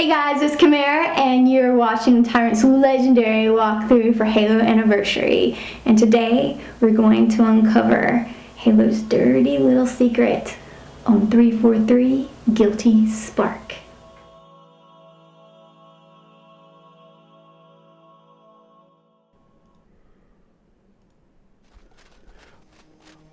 Hey guys, it's Chimera, and you're watching Tyrant's legendary walkthrough for Halo Anniversary. And today, we're going to uncover Halo's dirty little secret on 343 Guilty Spark.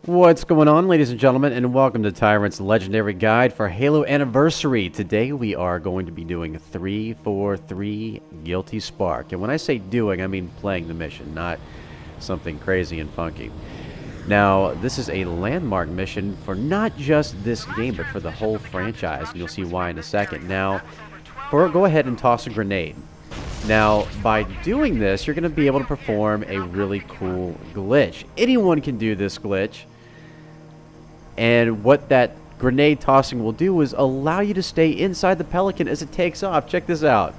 What's going on, ladies and gentlemen, and welcome to Tyrant's legendary guide for Halo Anniversary. Today we are going to be doing 343 Guilty Spark. And when I say doing, I mean playing the mission, not something crazy and funky. Now, this is a landmark mission for not just this game, but for the whole franchise, and you'll see why in a second. Now, go ahead and toss a grenade. Now, by doing this, you're going to be able to perform a really cool glitch. Anyone can do this glitch. And what that grenade tossing will do is allow you to stay inside the Pelican as it takes off. Check this out.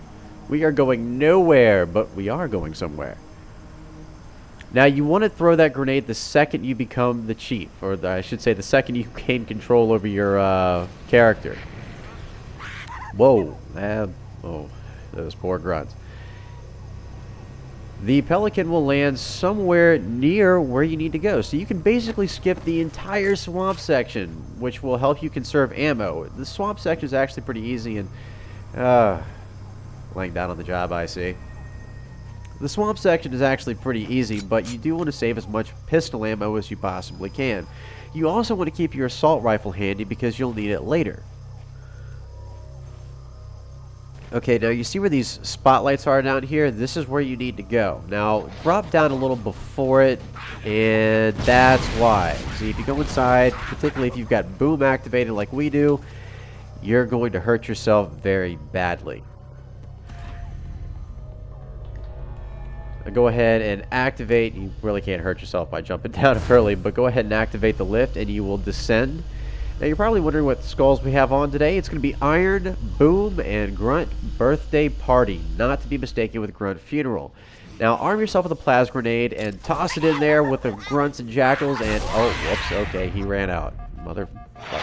We are going nowhere, but we are going somewhere. Now, you want to throw that grenade the second you become the chief, or I should say the second you gain control over your character. Whoa. Oh, those poor grunts. The Pelican will land somewhere near where you need to go. So you can basically skip the entire swamp section, which will help you conserve ammo. The swamp section is actually pretty easy, and laying down on the job, I see. The swamp section is actually pretty easy, but you do want to save as much pistol ammo as you possibly can. You also want to keep your assault rifle handy because you'll need it later. Okay, now you see where these spotlights are down here? This is where you need to go. Now, drop down a little before it, and that's why. See, if you go inside, particularly if you've got boom activated like we do, you're going to hurt yourself very badly. Now go ahead and activate. You really can't hurt yourself by jumping down early, but go ahead and activate the lift, and you will descend. Now, you're probably wondering what skulls we have on today. It's going to be Iron, Boom, and Grunt Birthday Party, not to be mistaken with Grunt Funeral. Now, arm yourself with a plasma grenade and toss it in there with the grunts and jackals, and oh, whoops, okay, he ran out.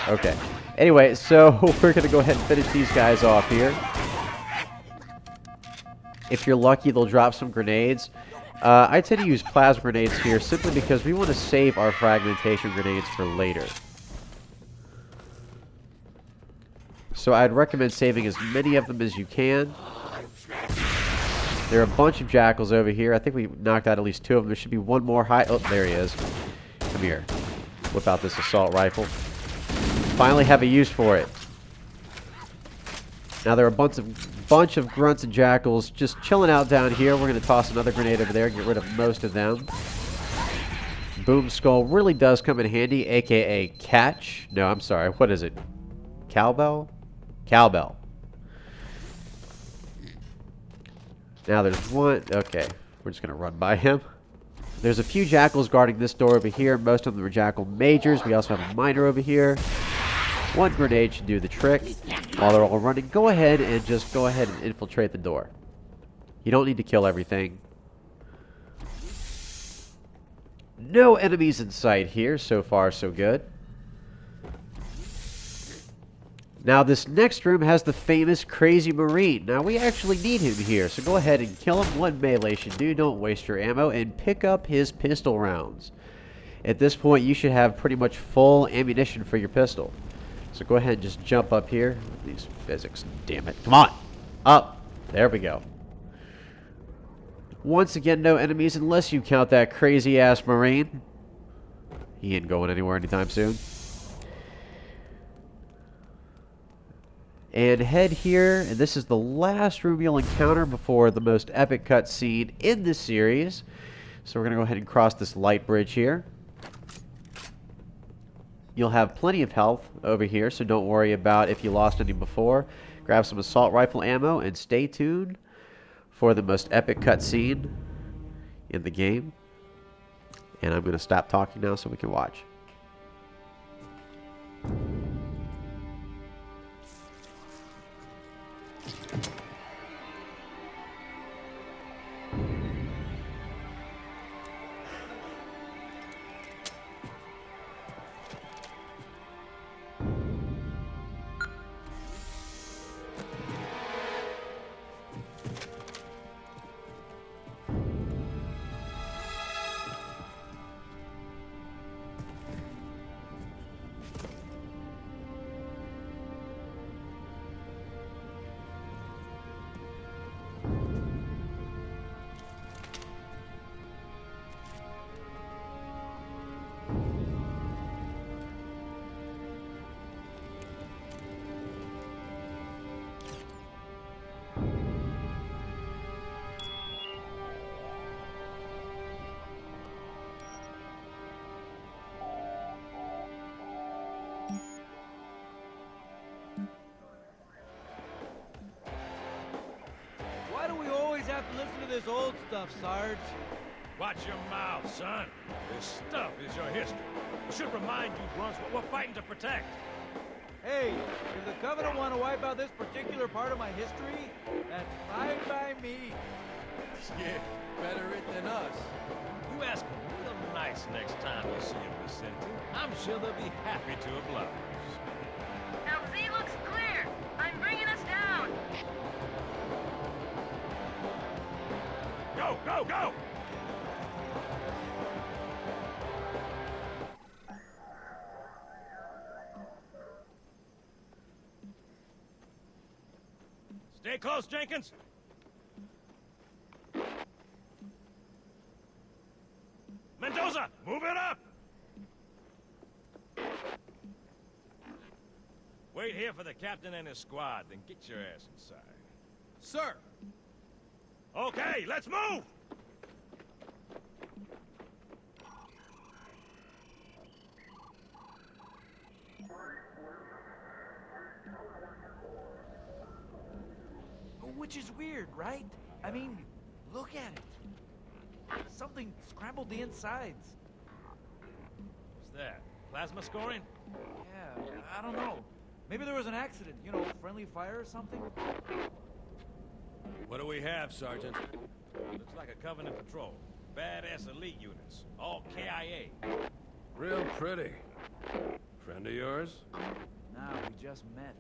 Okay. Anyway, so we're going to go ahead and finish these guys off here. If you're lucky, they'll drop some grenades. I tend to use plasma grenades here simply because we want to save our fragmentation grenades for later. So I'd recommend saving as many of them as you can. There are a bunch of jackals over here. I think we knocked out at least 2 of them. There should be one more high. Oh, there he is. Come here. Whip out this assault rifle. Finally have a use for it. Now there are a bunch of grunts and jackals just chilling out down here. We're going to toss another grenade over there, get rid of most of them. Boom Skull really does come in handy, aka catch. No, I'm sorry. What is it? Cowbell? Cowbell. Now there's one. Okay, we're just going to run by him. There's a few jackals guarding this door over here. Most of them are jackal majors. We also have a miner over here. One grenade should do the trick. While they're all running, go ahead and infiltrate the door. You don't need to kill everything. No enemies in sight here. So far, so good. Now, this next room has the famous Crazy Marine. Now, we actually need him here, so go ahead and kill him. One melee should do. Don't waste your ammo, and pick up his pistol rounds. At this point, you should have pretty much full ammunition for your pistol. So go ahead and just jump up here. These physics, damn it. Come on! Up! There we go. Once again, no enemies unless you count that crazy-ass Marine. He ain't going anywhere anytime soon. And head here, and this is the last room you'll encounter before the most epic cutscene in this series. So we're going to go ahead and cross this light bridge here. You'll have plenty of health over here, so don't worry about if you lost any before. Grab some assault rifle ammo and stay tuned for the most epic cutscene in the game. And I'm going to stop talking now so we can watch. of this old stuff, Sarge. Watch your mouth, son. This stuff is your history. It should remind you, Grunts, what we're fighting to protect. Hey, if the Covenant want to wipe out this particular part of my history, that's fine by me. Yeah, better it than us. You ask them real nice next time you see them, Vicente. I'm sure they'll be happy to oblige. LZ looks clear. I'm bringing us down. Go, go, go! Stay close, Jenkins. Mendoza, move it up! Wait here for the captain and his squad, then get your ass inside. Sir! Okay, let's move! Which is weird, right? I mean, look at it. Something scrambled the insides. What's that? Plasma scoring? Yeah, I don't know. Maybe there was an accident, you know, friendly fire or something? What do we have, Sergeant? Looks like a Covenant patrol. Badass elite units. All KIA. Real pretty. Friend of yours? Nah, we just met.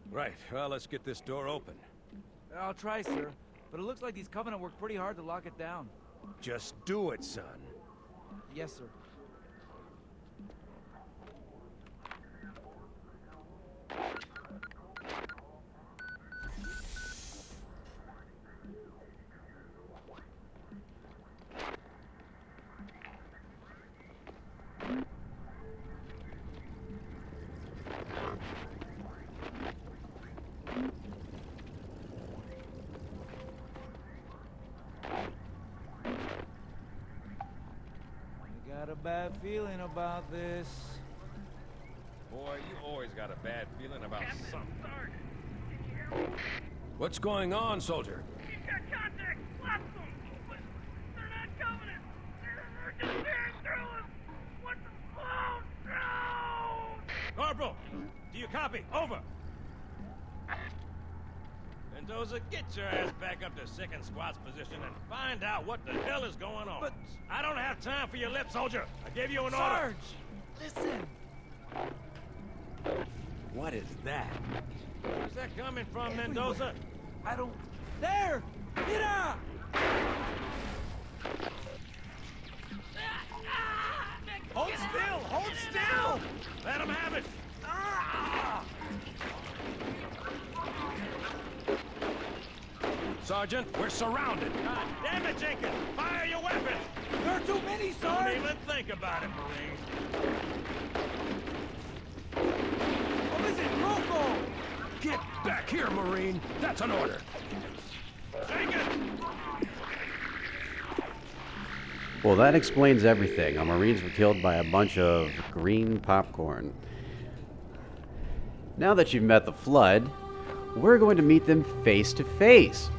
Right, well, let's get this door open. I'll try, sir. But it looks like these Covenant worked pretty hard to lock it down. Just do it, son. Yes, sir. Got a bad feeling about this. Boy, you always got a bad feeling about something. What's going on, soldier? He's got contact. Lots of them. But they're not Covenant. They're just tearing through us. What the? Oh, no! Corporal, do you copy? Over. Mendoza, get your ass back up to second squad's position and find out what the hell is going on. But I don't have time for your lip, soldier. I gave you an Sarge! order. Listen! What is that? Where's that coming from, Mendoza? I don't... There! Get out! Hold still! Hold still! Let him have it! Sergeant, we're surrounded. God damn it, Jenkins! Fire your weapons! There are too many, Don't Sarge! even think about it, Marine. What is it? Rocco! Get back here, Marine. That's an order. Jenkins! Well, that explains everything. Our Marines were killed by a bunch of green popcorn. Now that you've met the Flood, we're going to meet them face to face.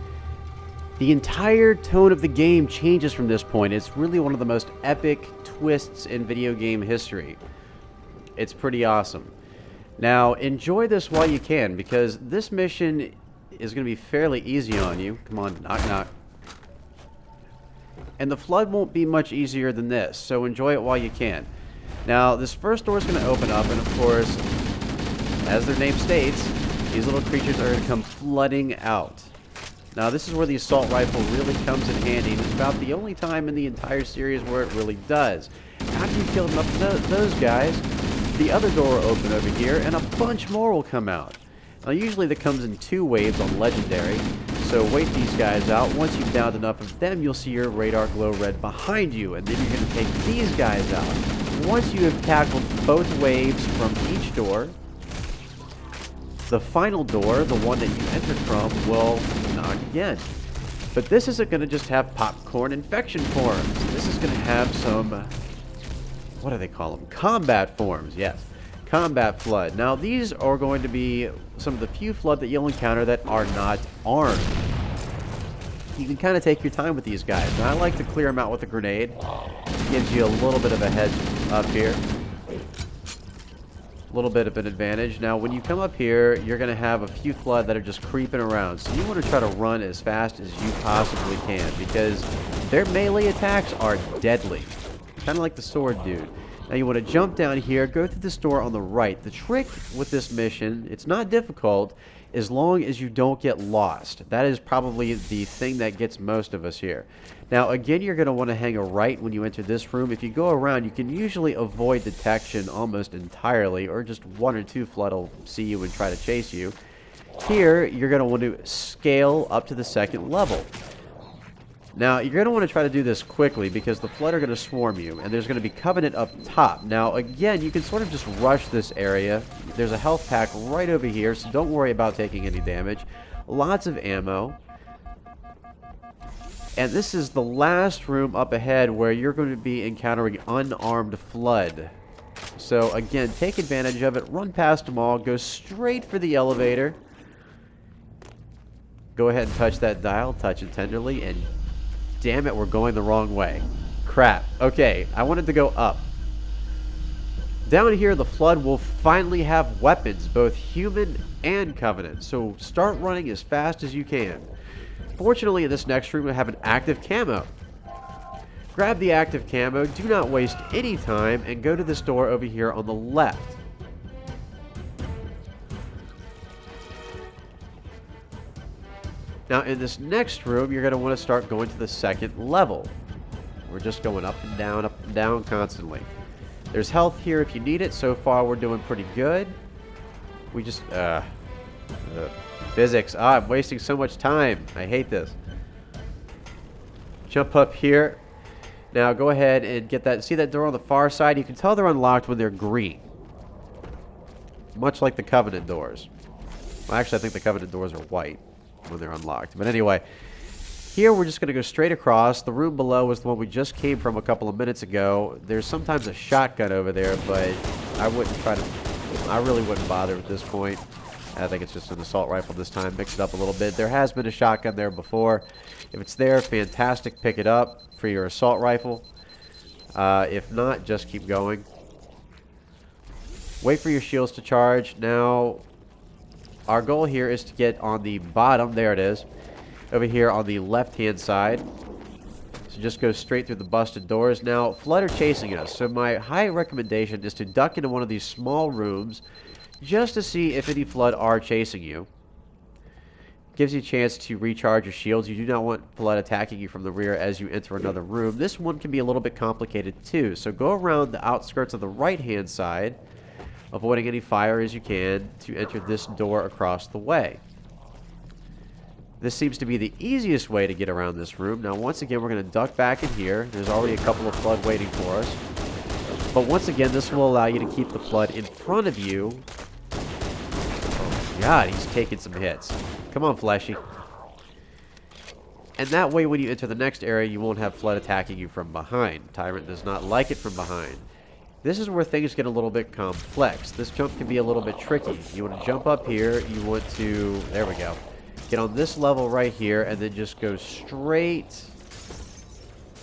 The entire tone of the game changes from this point. It's really one of the most epic twists in video game history. It's pretty awesome. Now, enjoy this while you can, because this mission is going to be fairly easy on you. Come on, knock, knock. And the Flood won't be much easier than this, so enjoy it while you can. Now, this first door is going to open up, and of course, as their name states, these little creatures are going to come flooding out. Now, this is where the assault rifle really comes in handy, and it's about the only time in the entire series where it really does. After you kill enough of those guys, the other door will open over here, and a bunch more will come out. Now, usually that comes in 2 waves on Legendary, so wait these guys out. Once you've downed enough of them, you'll see your radar glow red behind you, and then you're going to take these guys out. Once you have tackled both waves from each door, the final door, the one that you entered from, will knock again. But this isn't going to just have popcorn infection forms. This is going to have some what do they call them? Combat forms, yes. Combat flood. Now, these are going to be some of the few flood that you'll encounter that are not armed. You can kind of take your time with these guys. Now, I like to clear them out with a grenade. It gives you a little bit of a head up here. A little bit of an advantage. Now, when you come up here, you're going to have a few flood that are just creeping around. So you want to try to run as fast as you possibly can because their melee attacks are deadly. Kind of like the sword dude. Now, you want to jump down here, go through this door on the right. The trick with this mission, it's not difficult as long as you don't get lost. That is probably the thing that gets most of us here. Now, again, you're going to want to hang a right when you enter this room. If you go around, you can usually avoid detection almost entirely, or just one or two flood will see you and try to chase you. Here, you're going to want to scale up to the second level. Now, you're going to want to try to do this quickly because the flood are going to swarm you, and there's going to be Covenant up top. Now, again, you can sort of just rush this area. There's a health pack right over here, so don't worry about taking any damage. Lots of ammo. And this is the last room up ahead where you're going to be encountering unarmed flood. So, again, take advantage of it. Run past them all. Go straight for the elevator. Go ahead and touch that dial. Touch it tenderly, and damn it, we're going the wrong way. Crap. Okay, I wanted to go up. Down here, the flood will finally have weapons, both human and Covenant. So start running as fast as you can. Fortunately, in this next room, we have an active camo. Grab the active camo, do not waste any time, and go to this door over here on the left. Now, in this next room, you're going to want to start going to the second level. We're just going up and down constantly. There's health here if you need it. So far, we're doing pretty good. We just, physics. I'm wasting so much time. I hate this. Jump up here. Now, go ahead and get that. See that door on the far side? You can tell they're unlocked when they're green. Much like the Covenant doors. Well, actually, I think the Covenant doors are white when they're unlocked. But anyway, here we're just going to go straight across. The room below is the one we just came from a couple of minutes ago. There's sometimes a shotgun over there, but I really wouldn't bother at this point. I think it's just an assault rifle this time. Mix it up a little bit. There has been a shotgun there before. If it's there, fantastic. Pick it up for your assault rifle. If not, just keep going. Wait for your shields to charge. Now, our goal here is to get on the bottom. There it is. Over here on the left-hand side. So just go straight through the busted doors. Now, flood are chasing us. So my high recommendation is to duck into one of these small rooms just to see if any flood are chasing you. Gives you a chance to recharge your shields. You do not want flood attacking you from the rear as you enter another room. This one can be a little bit complicated too. So go around the outskirts of the right-hand side, avoiding any fire as you can, to enter this door across the way. This seems to be the easiest way to get around this room. Now, once again, we're going to duck back in here. There's already a couple of flood waiting for us. But once again, this will allow you to keep the flood in front of you. Oh, God, he's taking some hits. Come on, Fleshy. And that way, when you enter the next area, you won't have flood attacking you from behind. Tyrant does not like it from behind. This is where things get a little bit complex. This jump can be a little bit tricky. You want to jump up here. You want to... There we go. Get on this level right here, and then just go straight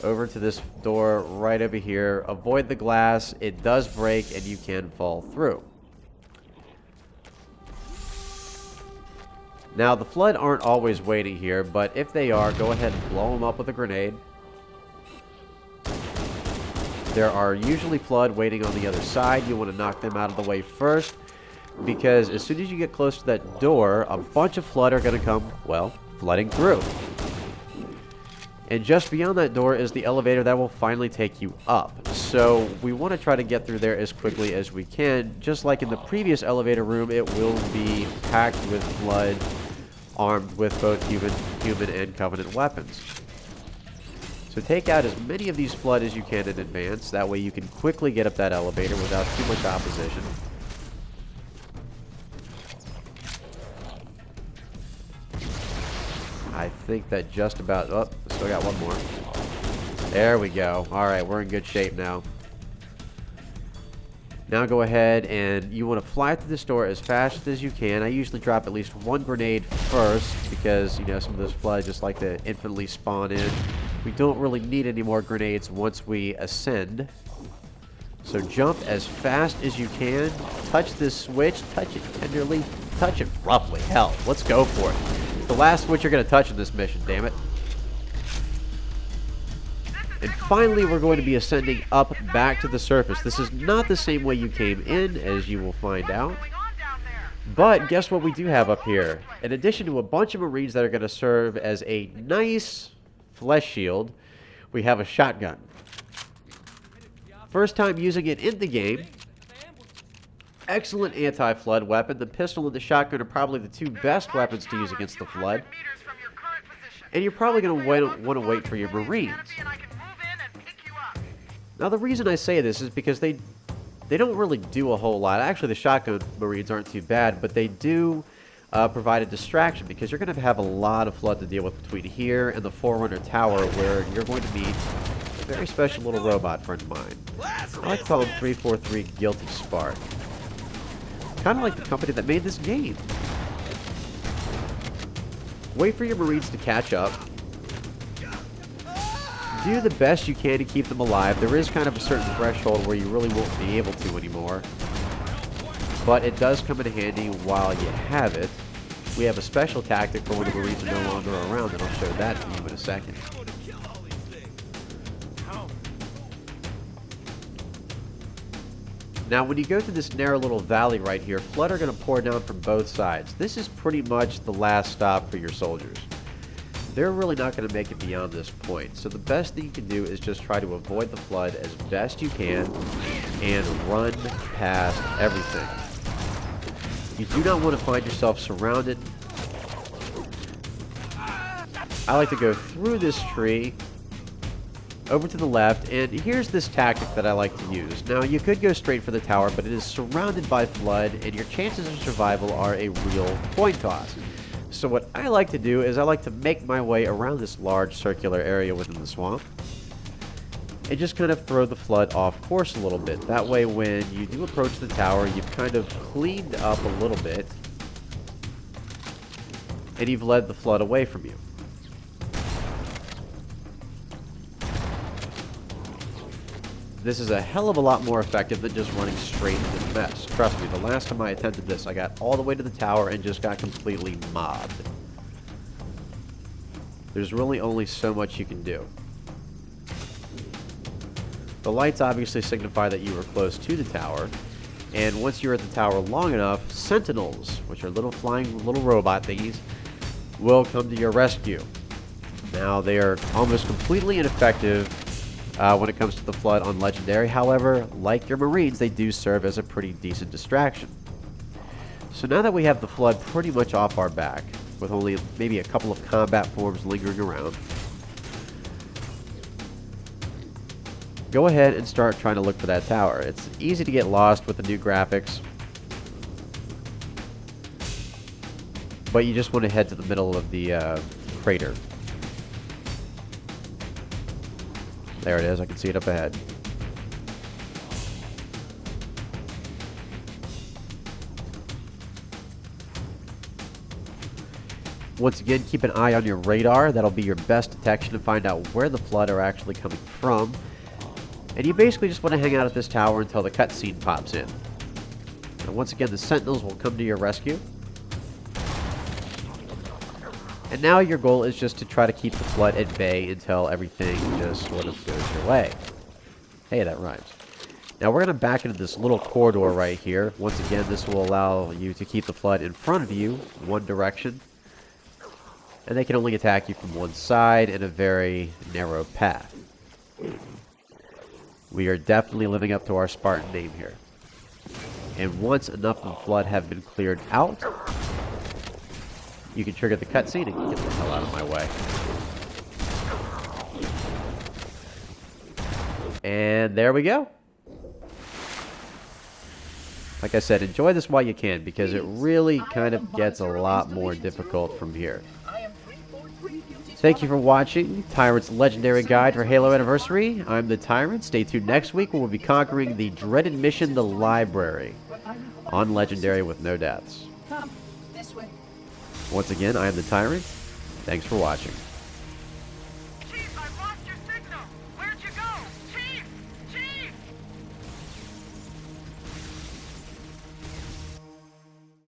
over to this door right over here. Avoid the glass. It does break, and you can fall through. Now, the flood aren't always waiting here, but if they are, go ahead and blow them up with a grenade. There are usually flood waiting on the other side. You want to knock them out of the way first, because as soon as you get close to that door, a bunch of flood are going to come, well, flooding through. And just beyond that door is the elevator that will finally take you up. So we want to try to get through there as quickly as we can. Just like in the previous elevator room, it will be packed with flood, armed with both human and Covenant weapons. So take out as many of these flood as you can in advance. That way you can quickly get up that elevator without too much opposition. I think that just about... Oh, still got one more. There we go. Alright, we're in good shape now. Now go ahead and you want to fly through this door as fast as you can. I usually drop at least one grenade first because, you know, some of those floods just like to infinitely spawn in. We don't really need any more grenades once we ascend. So jump as fast as you can. Touch this switch. Touch it tenderly. Touch it roughly. Hell, let's go for it. It's the last switch you're going to touch in this mission, damn it. And finally, we're going to be ascending up back to the surface. This is not the same way you came in, as you will find out. But guess what we do have up here? In addition to a bunch of Marines that are going to serve as a nice flesh shield, we have a shotgun. First time using it in the game. Excellent anti-flood weapon. The pistol and the shotgun are probably the two best weapons to use against the flood. And you're probably going to want to wait for your Marines. Now the reason I say this is because they don't really do a whole lot. Actually, the shotgun Marines aren't too bad, but they do provide a distraction because you're going to have a lot of flood to deal with between here and the Forerunner Tower, where you're going to meet a very special little robot friend of mine. I like to call him 343 Guilty Spark. Kind of like the company that made this game. Wait for your Marines to catch up. Do the best you can to keep them alive. There is kind of a certain threshold where you really won't be able to anymore. But it does come in handy while you have it. We have a special tactic for when the Marines are no longer around, and I'll show that to you in a second. Now, when you go through this narrow little valley right here, flood are going to pour down from both sides. This is pretty much the last stop for your soldiers. They're really not going to make it beyond this point. So the best thing you can do is just try to avoid the flood as best you can and run past everything. You do not want to find yourself surrounded. I like to go through this tree, over to the left, and here's this tactic that I like to use. Now, you could go straight for the tower, but it is surrounded by flood, and your chances of survival are a real coin toss. So what I like to do is I like to make my way around this large circular area within the swamp and just kind of throw the flood off course a little bit. That way when you do approach the tower, you've kind of cleaned up a little bit and you've led the flood away from you. This is a hell of a lot more effective than just running straight into the mess. Trust me, the last time I attempted this, I got all the way to the tower and just got completely mobbed. There's really only so much you can do. The lights obviously signify that you were close to the tower, and once you're at the tower long enough, sentinels, which are little flying little robot thingies, will come to your rescue. Now, they are almost completely ineffective when it comes to the flood on Legendary. However, like your Marines, they do serve as a pretty decent distraction. So now that we have the flood pretty much off our back, with only maybe a couple of combat forms lingering around, go ahead and start trying to look for that tower. It's easy to get lost with the new graphics, but you just want to head to the middle of the crater. There it is, I can see it up ahead. Once again, keep an eye on your radar. That'll be your best detection to find out where the flood are actually coming from. And you basically just want to hang out at this tower until the cutscene pops in. And once again, the sentinels will come to your rescue. And now your goal is just to try to keep the flood at bay until everything just sort of goes your way. Hey, that rhymes. Now we're going to back into this little corridor right here. Once again, this will allow you to keep the flood in front of you, one direction. And they can only attack you from one side in a very narrow path. We are definitely living up to our Spartan name here. And once enough of the flood have been cleared out, you can trigger the cutscene and get the hell out of my way. And there we go. Like I said, enjoy this while you can, because it really kind of gets a lot more difficult from here. I am 343 Guilty Thank you for watching Tyrant's Legendary Guide for Halo Anniversary. I'm the Tyrant. Stay tuned next week when we'll be conquering the dreaded mission, the Library, on Legendary with no deaths. Come, this way. Once again, I am the Tyrant. Thanks for watching.